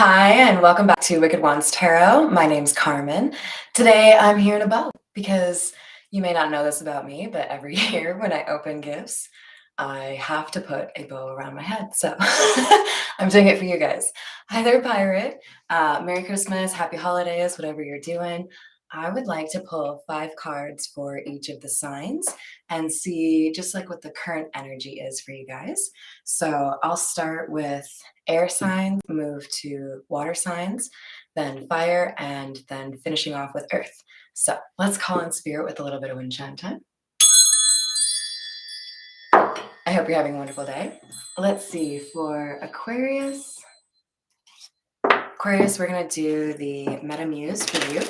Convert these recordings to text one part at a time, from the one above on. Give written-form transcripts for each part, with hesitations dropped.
Hi, and welcome back to Wicked Wands Tarot. My name's Carmen. Today I'm here in a bow because you may not know this about me, but every year when I open gifts, I have to put a bow around my head. So I'm doing it for you guys. Hi there, Pirate. Merry Christmas, Happy Holidays, whatever you're doing. I would like to pull 5 cards for each of the signs and see just like what the current energy is for you guys. So I'll start with air signs, move to water signs, then fire, and then finishing off with earth. So let's call in spirit with a little bit of wind chime time. I hope you're having a wonderful day. Let's see, for Aquarius. Aquarius, we're going to do the Meta Muse for you.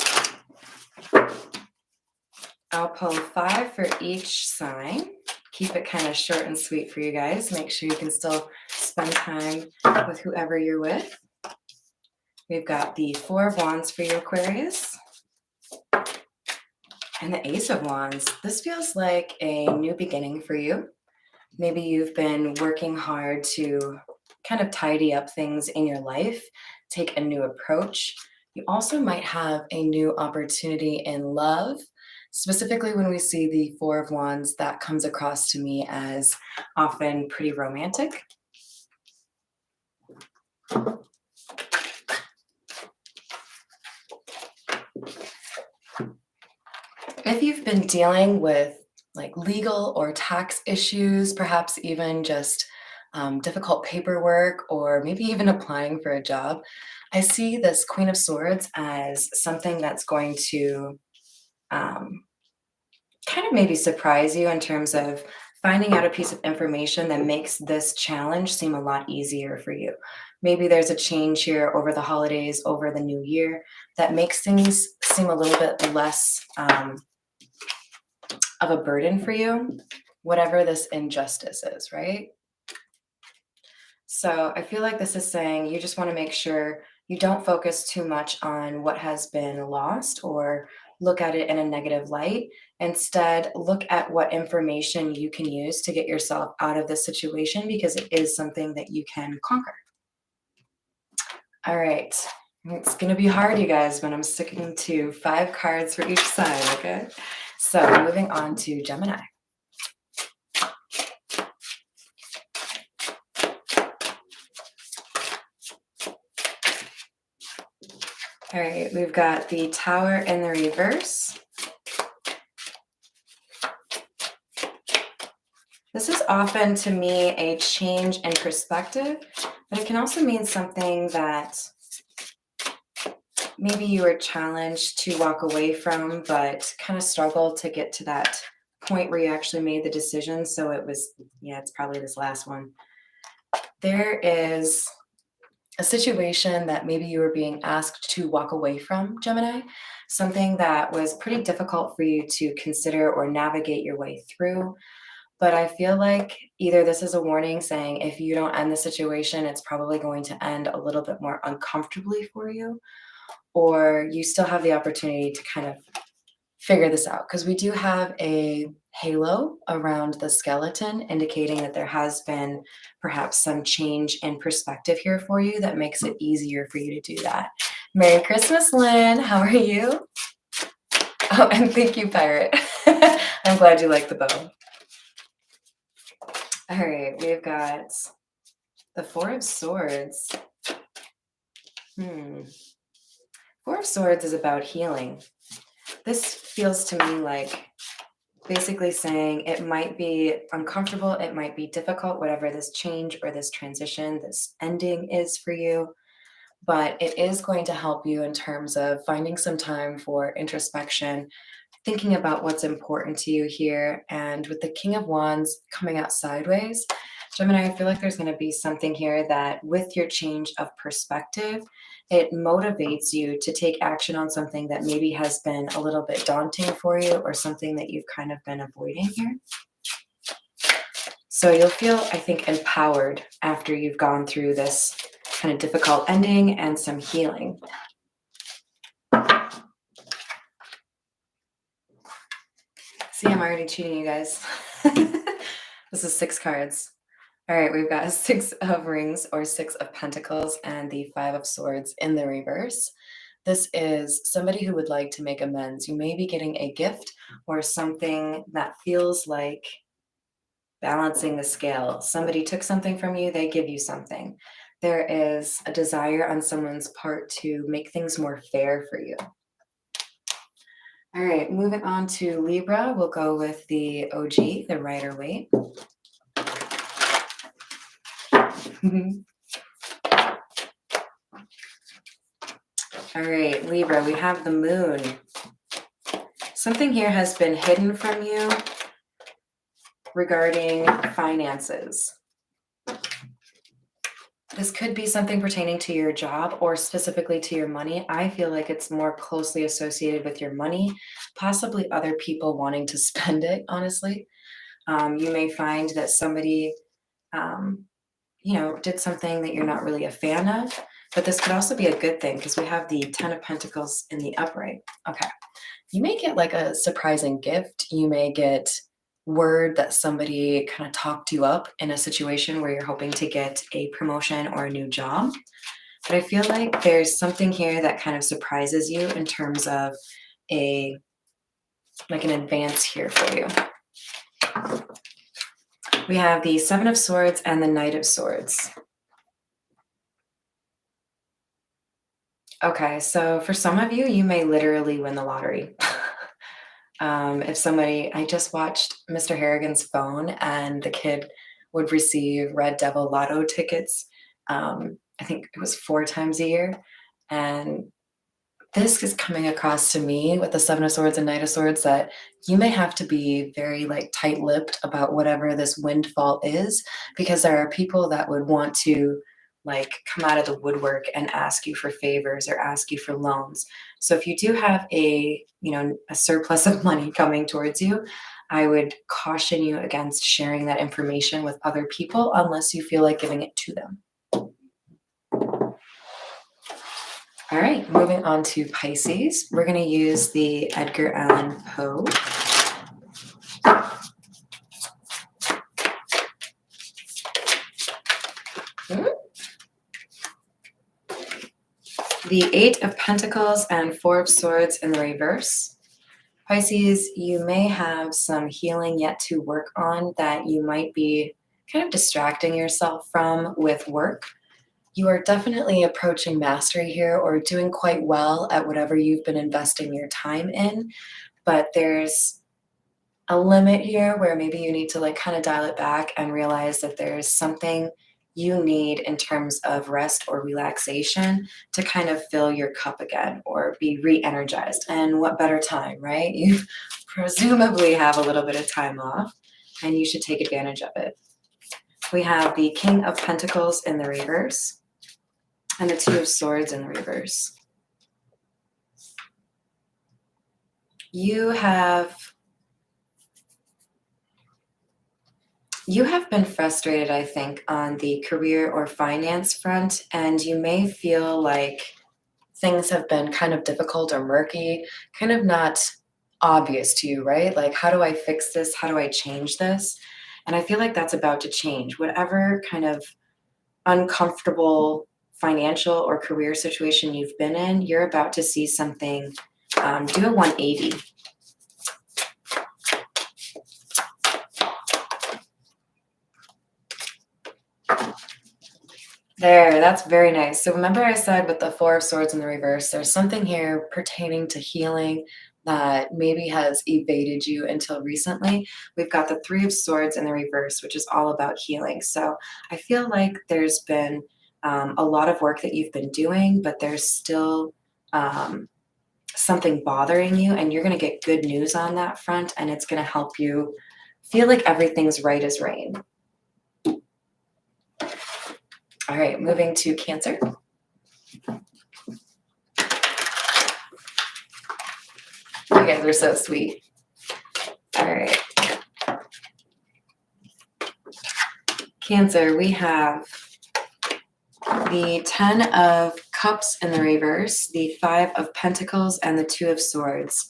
I'll pull 5 for each sign. Keep it kind of short and sweet for you guys. Make sure you can still spend time with whoever you're with. We've got the 4 of Wands for you, Aquarius. And the Ace of Wands. This feels like a new beginning for you. Maybe you've been working hard to kind of tidy up things in your life, take a new approach. You also might have a new opportunity in love. Specifically, when we see the 4 of Wands, that comes across to me as often pretty romantic. If you've been dealing with like legal or tax issues, perhaps even just difficult paperwork, or maybe even applying for a job, I see this Queen of Swords as something that's going to kind of maybe surprise you in terms of finding out a piece of information that makes this challenge seem a lot easier for you. Maybe there's a change here over the holidays, over the new year, that makes things seem a little bit less of a burden for you, whatever this injustice is, right? So I feel like this is saying you just want to make sure you don't focus too much on what has been lost or look at it in a negative light. Instead, look at what information you can use to get yourself out of this situation, because it is something that you can conquer. All right. It's going to be hard, you guys, when I'm sticking to 5 cards for each side, okay? So moving on to Gemini. All right, we've got the Tower in the reverse. This is often, to me, a change in perspective, but it can also mean something that maybe you were challenged to walk away from, but kind of struggled to get to that point where you actually made the decision. So it was, yeah, it's probably this last one. There is a situation that maybe you were being asked to walk away from, Gemini, something that was pretty difficult for you to consider or navigate your way through. But I feel like either this is a warning saying if you don't end the situation, it's probably going to end a little bit more uncomfortably for you, or you still have the opportunity to kind of figure this out, because we do have a halo around the skeleton indicating that there has been perhaps some change in perspective here for you that makes it easier for you to do that. Merry Christmas, Lynn. How are you? Oh, and thank you, Pirate. I'm glad you like the bow. All right, we've got the 4 of Swords. 4 of Swords is about healing. This feels to me like basically saying it might be uncomfortable, it might be difficult, whatever this change or this transition, this ending is for you, but it is going to help you in terms of finding some time for introspection, thinking about what's important to you here. And with the King of Wands coming out sideways, Gemini, I feel like there's going to be something here that with your change of perspective, it motivates you to take action on something that maybe has been a little bit daunting for you, or something that you've kind of been avoiding here. So you'll feel, I think, empowered after you've gone through this kind of difficult ending and some healing. See, I'm already cheating you guys. This is 6 cards. All right, we've got a Six of Rings or Six of Pentacles and the Five of Swords in the reverse. This is somebody who would like to make amends. You may be getting a gift or something that feels like balancing the scale. Somebody took something from you, they give you something. There is a desire on someone's part to make things more fair for you. All right, moving on to Libra, we'll go with the OG, the Rider-Waite. All right, Libra, we have the Moon. Something here has been hidden from you regarding finances. This could be something pertaining to your job or specifically to your money. I feel like it's more closely associated with your money, possibly other people wanting to spend it, honestly. You may find that somebody, um, did something that you're not really a fan of, but this could also be a good thing because we have the Ten of Pentacles in the upright. Okay. You may get like a surprising gift. You may get word that somebody kind of talked you up in a situation where you're hoping to get a promotion or a new job. But I feel like there's something here that kind of surprises you in terms of an advance here for you. We have the Seven of Swords and the Knight of Swords. Okay, so for some of you, you may literally win the lottery. I just watched Mr. Harrigan's phone and the kid would receive Red Devil Lotto tickets. I think it was 4 times a year. And this is coming across to me with the Seven of Swords and Knight of Swords that you may have to be very tight-lipped about whatever this windfall is, because there are people that would want to come out of the woodwork and ask you for favors or ask you for loans. So if you do have a surplus of money coming towards you, I would caution you against sharing that information with other people unless you feel like giving it to them. All right, moving on to Pisces. We're going to use the Edgar Allan Poe. The Eight of Pentacles and Four of Swords in the reverse. Pisces, you may have some healing yet to work on that you might be kind of distracting yourself from with work. You are definitely approaching mastery here or doing quite well at whatever you've been investing your time in, but there's a limit here where maybe you need to kind of dial it back and realize that there's something you need in terms of rest or relaxation to kind of fill your cup again or be re-energized. And what better time, right? You presumably have a little bit of time off and you should take advantage of it. We have the King of Pentacles in the reverse and the Two of Swords in the reverse. You have been frustrated, I think, on the career or finance front, and you may feel like things have been kind of difficult or murky, kind of not obvious to you, right? Like, how do I fix this? How do I change this? And I feel like that's about to change. Whatever kind of uncomfortable financial or career situation you've been in, you're about to see something do a 180. There, that's very nice. So remember I said with the Four of Swords in the reverse, there's something here pertaining to healing that maybe has evaded you until recently. We've got the Three of Swords in the reverse, which is all about healing. So I feel like there's been a lot of work that you've been doing, but there's still something bothering you, and you're going to get good news on that front, and it's going to help you feel like everything's right as rain. All right, moving to Cancer. You guys are so sweet. All right. Cancer, we have the Ten of Cups in the reverse, the Five of Pentacles, and the Two of Swords.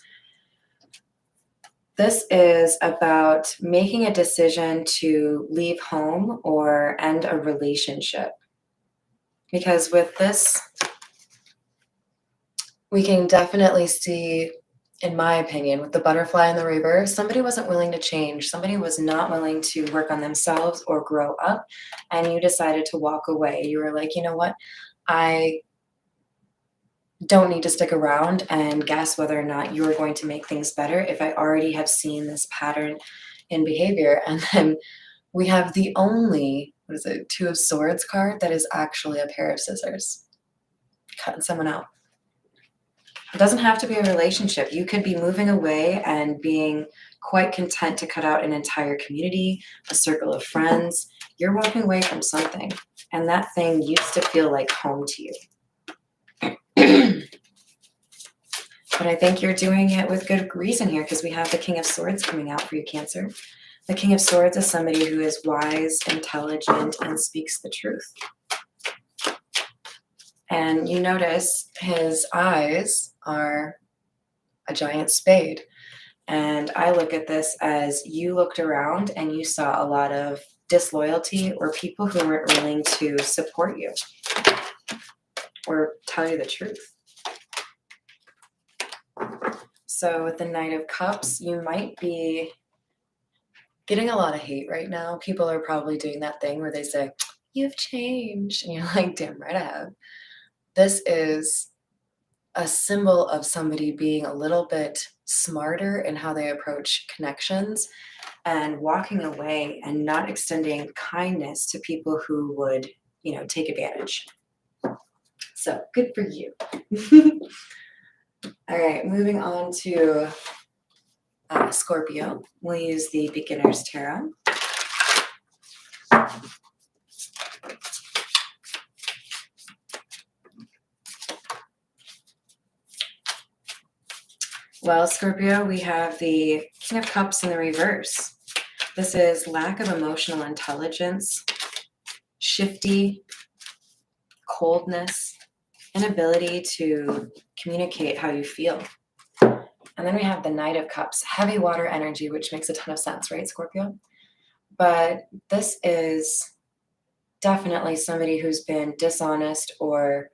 This is about making a decision to leave home or end a relationship. Because with this, we can definitely see, in my opinion, with the butterfly in the reverse, somebody wasn't willing to change. Somebody was not willing to work on themselves or grow up, and you decided to walk away. You were like, you know what? I don't need to stick around and guess whether or not you're going to make things better if I already have seen this pattern in behavior. And then we have the only, what is it, Two of Swords card that is actually a pair of scissors, cutting someone out. It doesn't have to be a relationship. You could be moving away and being quite content to cut out an entire community, a circle of friends. You're walking away from something, and that thing used to feel like home to you. But I think you're doing it with good reason here, because we have the King of Swords coming out for you, Cancer. The King of Swords is somebody who is wise, intelligent, and speaks the truth. And you notice his eyes are a giant spade. And I look at this as you looked around and you saw a lot of disloyalty or people who weren't willing to support you or tell you the truth. So with the Knight of Cups, you might be getting a lot of hate right now. People are probably doing that thing where they say, "You've changed." And you're like, damn right I have. This is a symbol of somebody being a little bit smarter in how they approach connections and walking away and not extending kindness to people who would, take advantage. So good for you. All right, moving on to Scorpio. We'll use the Beginner's Tarot. Well, Scorpio, we have the King of Cups in the reverse. This is lack of emotional intelligence, shifty, coldness, inability to communicate how you feel. And then we have the Knight of Cups, heavy water energy, which makes a ton of sense, right, Scorpio? But this is definitely somebody who's been dishonest or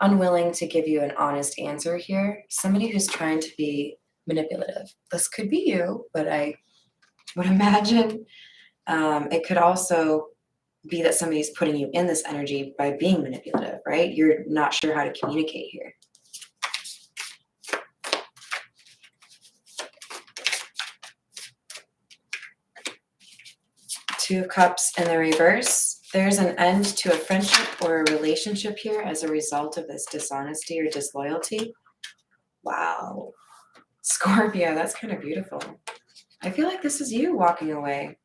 unwilling to give you an honest answer here. Somebody who's trying to be manipulative. This could be you, but I would imagine it could also be that somebody's putting you in this energy by being manipulative, right? You're not sure how to communicate here. Two of Cups in the reverse. There's an end to a friendship or a relationship here as a result of this dishonesty or disloyalty. Wow. Scorpio, that's kind of beautiful. I feel like this is you walking away.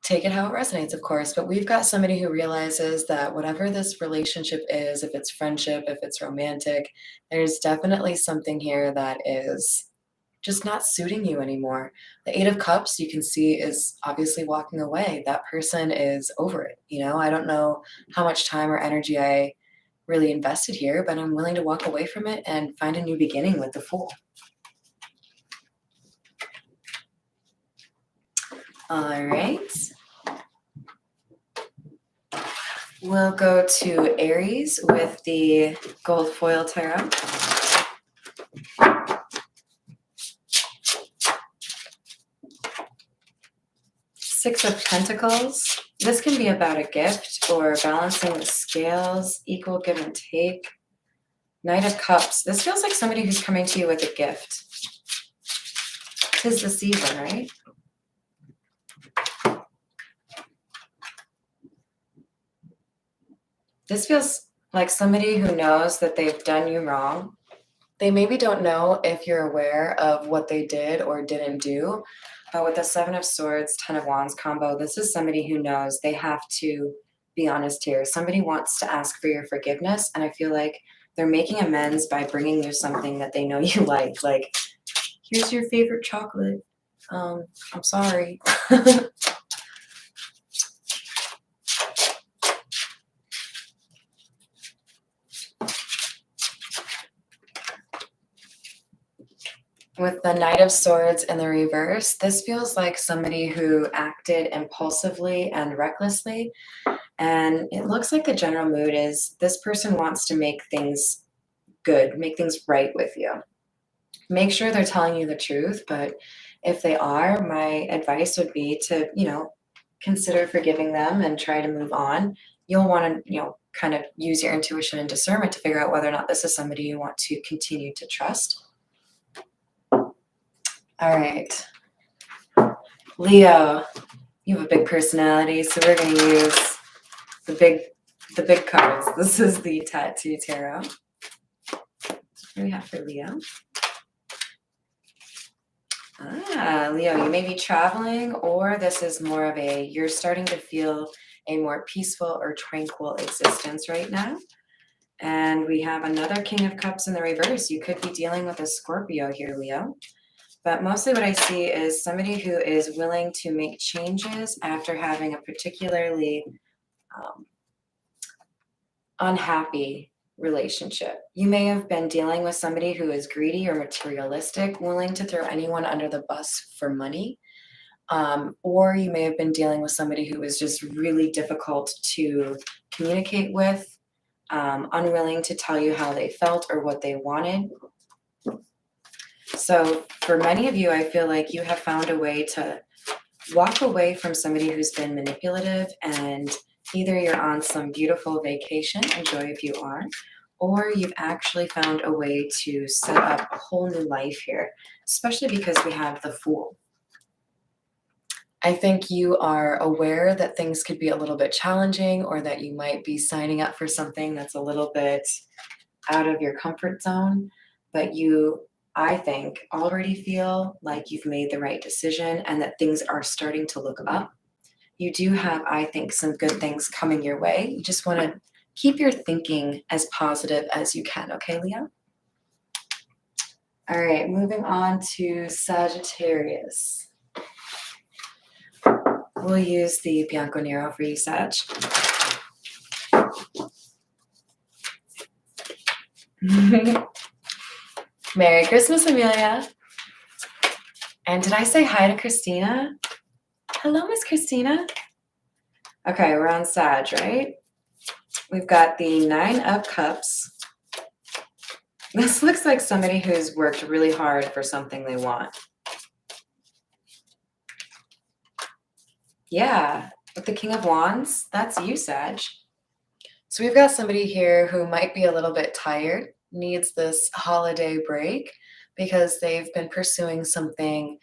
Take it how it resonates, of course, but we've got somebody who realizes that whatever this relationship is, if it's friendship, if it's romantic, there's definitely something here that is just not suiting you anymore. The Eight of Cups, you can see, is obviously walking away. That person is over it. I don't know how much time or energy I really invested here, but I'm willing to walk away from it and find a new beginning with the Fool. All right. We'll go to Aries with the Gold Foil Tarot. Six of Pentacles. This can be about a gift or balancing the scales, equal give and take. Knight of Cups. This feels like somebody who's coming to you with a gift. 'Tis the season, right? This feels like somebody who knows that they've done you wrong. They maybe don't know if you're aware of what they did or didn't do, but with the Seven of Swords, Ten of Wands combo, this is somebody who knows they have to be honest here. Somebody wants to ask for your forgiveness, and I feel like they're making amends by bringing you something that they know you like. Like, here's your favorite chocolate. I'm sorry. With the Knight of Swords in the reverse, this feels like somebody who acted impulsively and recklessly. And it looks like the general mood is this person wants to make things good, make things right with you. Make sure they're telling you the truth, but if they are, my advice would be to, consider forgiving them and try to move on. You'll want to, kind of use your intuition and discernment to figure out whether or not this is somebody you want to continue to trust. All right. Leo, you have a big personality, so we're going to use the big cards. This is the Tattoo Tarot. What do we have for Leo? Leo, you may be traveling, or this is more of you're starting to feel a more peaceful or tranquil existence right now. And we have another King of Cups in the reverse. You could be dealing with a Scorpio here, Leo. But mostly what I see is somebody who is willing to make changes after having a particularly unhappy relationship. You may have been dealing with somebody who is greedy or materialistic, willing to throw anyone under the bus for money. Or you may have been dealing with somebody who was just really difficult to communicate with, unwilling to tell you how they felt or what they wanted. So for many of you, I feel like you have found a way to walk away from somebody who's been manipulative, and either you're on some beautiful vacation, enjoy if you are, or you've actually found a way to set up a whole new life here, especially because we have the Fool. I think you are aware that things could be a little bit challenging, or that you might be signing up for something that's a little bit out of your comfort zone, but you, I think, already feel like you've made the right decision and that things are starting to look up. You do have, I think, some good things coming your way. You just want to keep your thinking as positive as you can, okay, Leo? All right, moving on to Sagittarius. We'll use the Bianco Nero for you, Sag. Merry Christmas, Amelia. And did I say hi to Christina? Hello, Miss Christina. Okay, we're on Sag, right? We've got the 9 of Cups. This looks like somebody who's worked really hard for something they want. Yeah, with the King of Wands, that's you, Sag. So we've got somebody here who might be a little bit tired, needs this holiday break because they've been pursuing something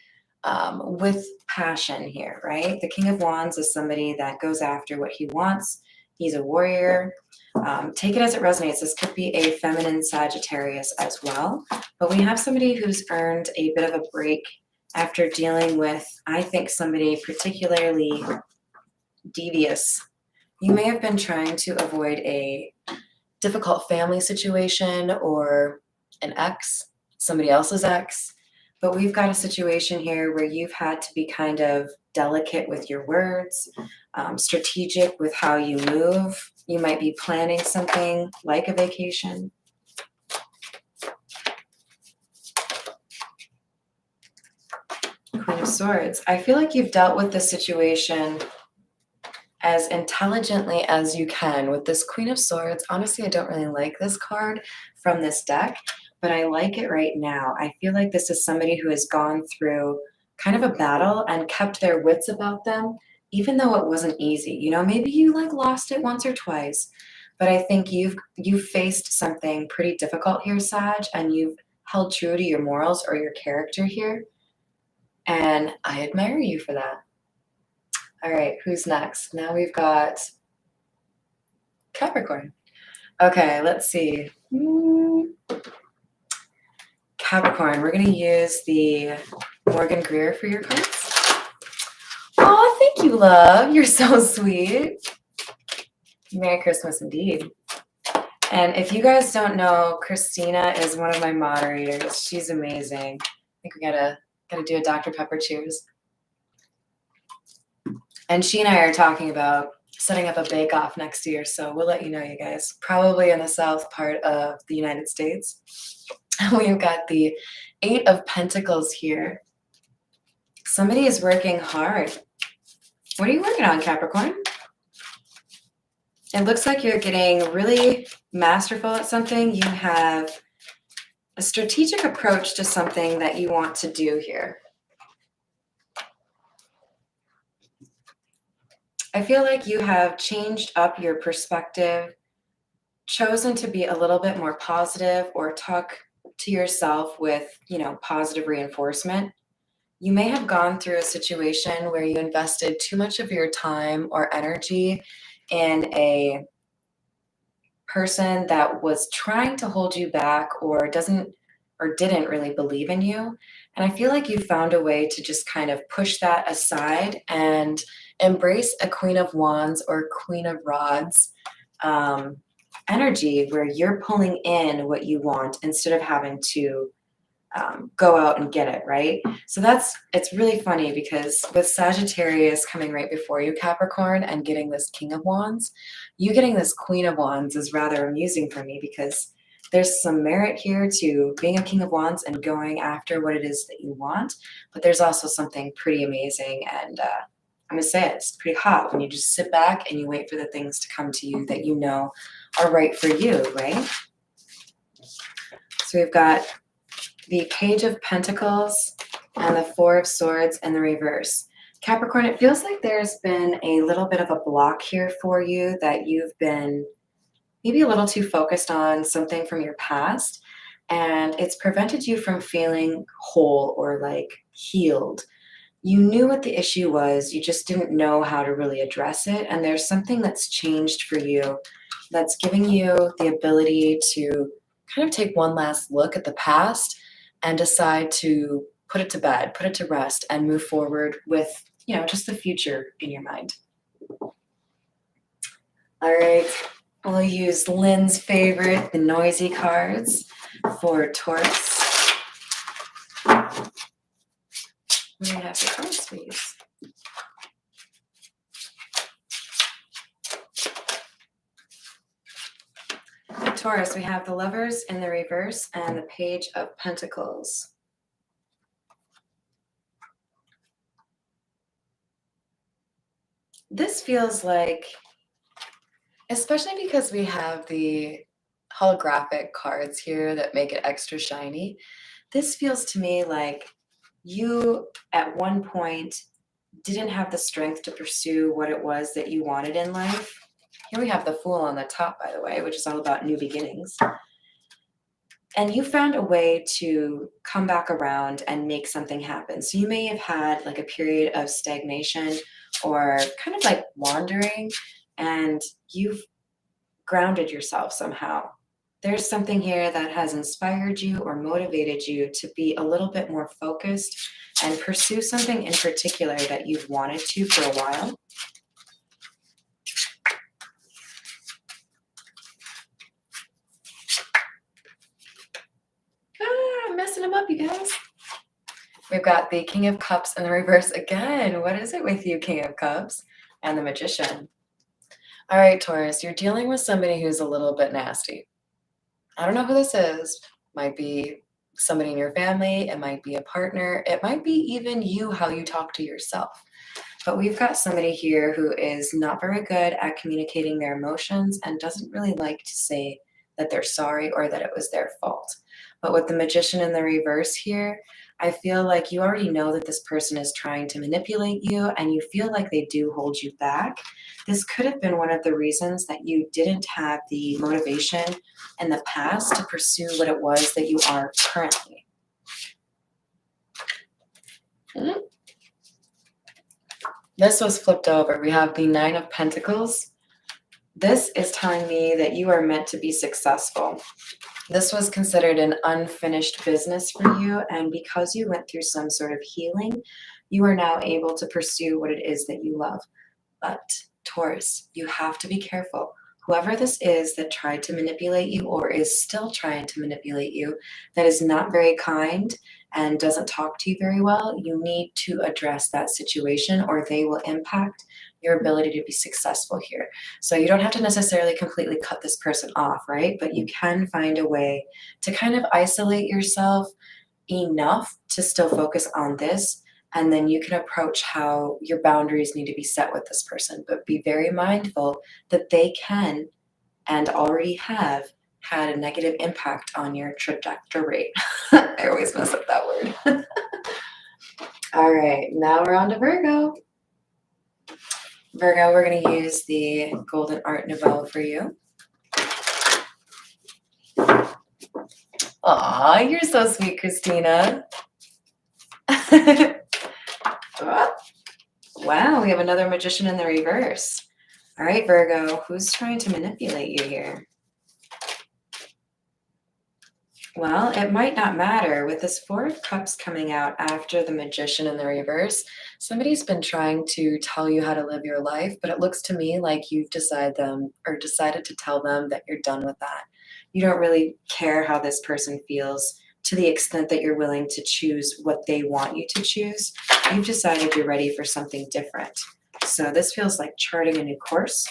with passion here, right? The King of Wands is somebody that goes after what he wants. He's a warrior. Take it as it resonates. This could be a feminine Sagittarius as well. But we have somebody who's earned a bit of a break after dealing with, I think, somebody particularly devious. You may have been trying to avoid a difficult family situation or an ex, somebody else's ex. But we've got a situation here where you've had to be kind of delicate with your words, strategic with how you move. You might be planning something like a vacation. Queen of Swords. I feel like you've dealt with this situation as intelligently as you can with this Queen of Swords. Honestly, I don't really like this card from this deck, but I like it right now. I feel like this is somebody who has gone through kind of a battle and kept their wits about them, even though it wasn't easy. You know, maybe you lost it once or twice, but I think you've faced something pretty difficult here, Sag, and you've held true to your morals or your character here. And I admire you for that. All right, who's next? Now we've got Capricorn. Okay, let's see. Capricorn, we're going to use the Morgan Greer for your cards. Oh, thank you, love. You're so sweet. Merry Christmas indeed. And if you guys don't know, Christina is one of my moderators. She's amazing. I think we gotta do a Dr. Pepper cheers. And she and I are talking about setting up a bake-off next year, so we'll let you know, you guys. Probably in the south part of the United States. We've got the Eight of Pentacles here. Somebody is working hard. What are you working on, Capricorn? It looks like you're getting really masterful at something. You have a strategic approach to something that you want to do here. I feel like you have changed up your perspective, chosen to be a little bit more positive or talk to yourself with, positive reinforcement. You may have gone through a situation where you invested too much of your time or energy in a person that was trying to hold you back or didn't really believe in you. And I feel like you found a way to just kind of push that aside and embrace a Queen of Wands or Queen of Rods energy where you're pulling in what you want instead of having to go out and get it, right? So it's really funny because with Sagittarius coming right before you, Capricorn, and getting this King of Wands, you getting this Queen of Wands is rather amusing for me because there's some merit here to being a King of Wands and going after what it is that you want, but there's also something pretty amazing and I'm gonna say it's pretty hot when you just sit back and you wait for the things to come to you that you know are right for you, right? So we've got the Page of Pentacles and the Four of Swords in the reverse. Capricorn, it feels like there's been a little bit of a block here for you that you've been maybe a little too focused on something from your past, and it's prevented you from feeling whole or like healed. You knew what the issue was, you just didn't know how to really address it, and there's something that's changed for you that's giving you the ability to kind of take one last look at the past and decide to put it to bed, put it to rest, and move forward with, just the future in your mind. All right, we'll use Lynn's favorite, the noisy cards for Taurus. What do you have for cards, please? Taurus, we have the Lovers in the reverse and the Page of Pentacles. This feels like, especially because we have the holographic cards here that make it extra shiny, this feels to me like you at one point didn't have the strength to pursue what it was that you wanted in life. Here we have the Fool on the top, by the way, which is all about new beginnings. And you found a way to come back around and make something happen. So you may have had like a period of stagnation or kind of like wandering, and you've grounded yourself somehow. There's something here that has inspired you or motivated you to be a little bit more focused and pursue something in particular that you've wanted to for a while. I'm messing them up, you guys. We've got the King of Cups in the reverse again. What is it with you, King of Cups? And the Magician. All right, Taurus, you're dealing with somebody who's a little bit nasty. I don't know who this is. Might be somebody in your family. It might be a partner. It might be even you, how you talk to yourself. But we've got somebody here who is not very good at communicating their emotions and doesn't really like to say that they're sorry or that it was their fault. But with the Magician in the reverse here, I feel like you already know that this person is trying to manipulate you and you feel like they do hold you back. This could have been one of the reasons that you didn't have the motivation in the past to pursue what it was that you are currently. This was flipped over. We have the Nine of Pentacles. This is telling me that you are meant to be successful. This was considered an unfinished business for you, and because you went through some sort of healing, you are now able to pursue what it is that you love. But Taurus, you have to be careful. Whoever this is that tried to manipulate you or is still trying to manipulate you, that is not very kind and doesn't talk to you very well, you need to address that situation or they will impact your ability to be successful here. So you don't have to necessarily completely cut this person off, right? But you can find a way to kind of isolate yourself enough to still focus on this. And then you can approach how your boundaries need to be set with this person, but be very mindful that they can and already have had a negative impact on your trajectory. I always mess up that word. All right, now we're on to Virgo. Virgo, we're going to use the Golden Art Nouveau for you. Aw, you're so sweet, Christina. Wow, we have another Magician in the reverse. All right, Virgo, who's trying to manipulate you here? Well, it might not matter. With this Four of Cups coming out after the Magician in the reverse, somebody's been trying to tell you how to live your life, but it looks to me like you've decided to tell them that you're done with that. You don't really care how this person feels to the extent that you're willing to choose what they want you to choose. You've decided you're ready for something different. So this feels like charting a new course.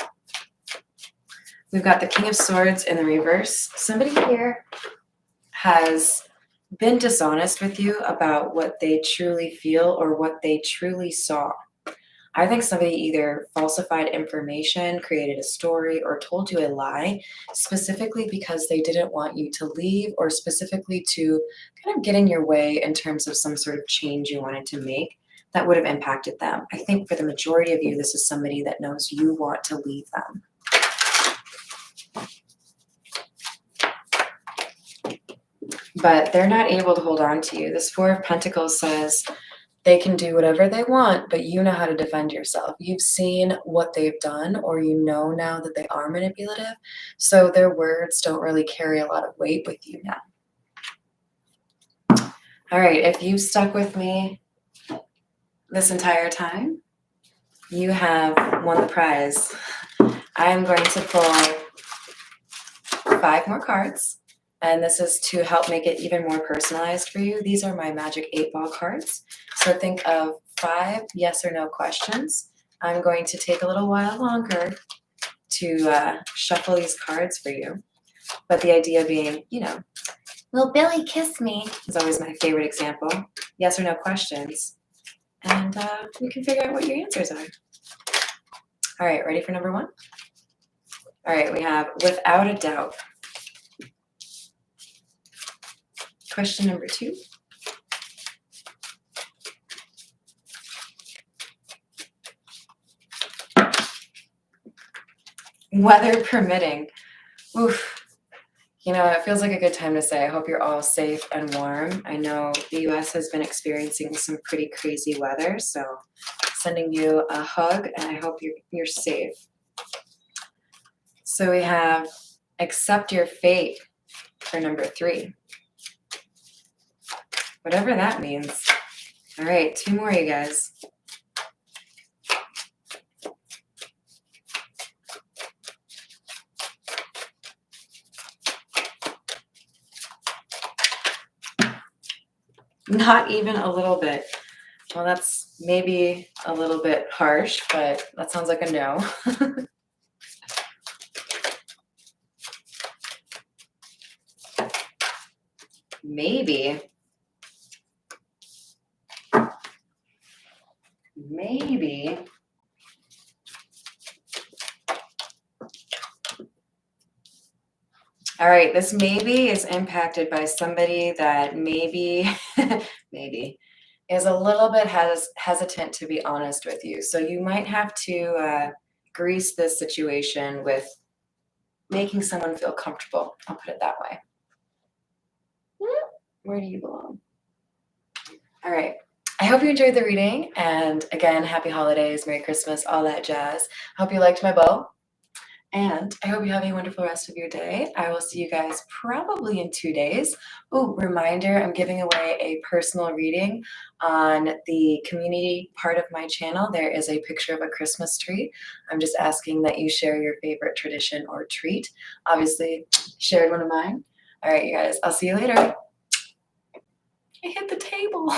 We've got the King of Swords in the reverse. Somebody here has been dishonest with you about what they truly feel or what they truly saw. I think somebody either falsified information, created a story, or told you a lie, specifically because they didn't want you to leave or specifically to kind of get in your way in terms of some sort of change you wanted to make that would have impacted them. I think for the majority of you, this is somebody that knows you want to leave them. But they're not able to hold on to you. This Four of Pentacles says they can do whatever they want, but you know how to defend yourself. You've seen what they've done, or you know now that they are manipulative. So their words don't really carry a lot of weight with you now. All right, if you stuck with me this entire time, you have won the prize. I am going to pull 5 more cards. And this is to help make it even more personalized for you. These are my Magic 8-Ball cards. So think of 5 yes or no questions. I'm going to take a little while longer to shuffle these cards for you. But the idea being, will Billy kiss me? Is always my favorite example. Yes or no questions. And we can figure out what your answers are. All right, ready for number 1? All right, we have without a doubt. Question number 2. Weather permitting. Oof. It feels like a good time to say, I hope you're all safe and warm. I know the US has been experiencing some pretty crazy weather, so sending you a hug, and I hope you're safe. So we have accept your fate for number 3. Whatever that means. All right, 2 more, you guys. Not even a little bit. Well, that's maybe a little bit harsh, but that sounds like a no. Maybe. All right, this maybe is impacted by somebody that maybe is a little bit hesitant to be honest with you. So you might have to grease this situation with making someone feel comfortable. I'll put it that way. Where do you belong? All right. I hope you enjoyed the reading. And again, happy holidays, Merry Christmas, all that jazz. I hope you liked my bow. And I hope you have a wonderful rest of your day. I will see you guys probably in 2 days. Oh, reminder, I'm giving away a personal reading on the community part of my channel. There is a picture of a Christmas tree. I'm just asking that you share your favorite tradition or treat. Obviously, shared one of mine. All right, you guys, I'll see you later. I hit the table.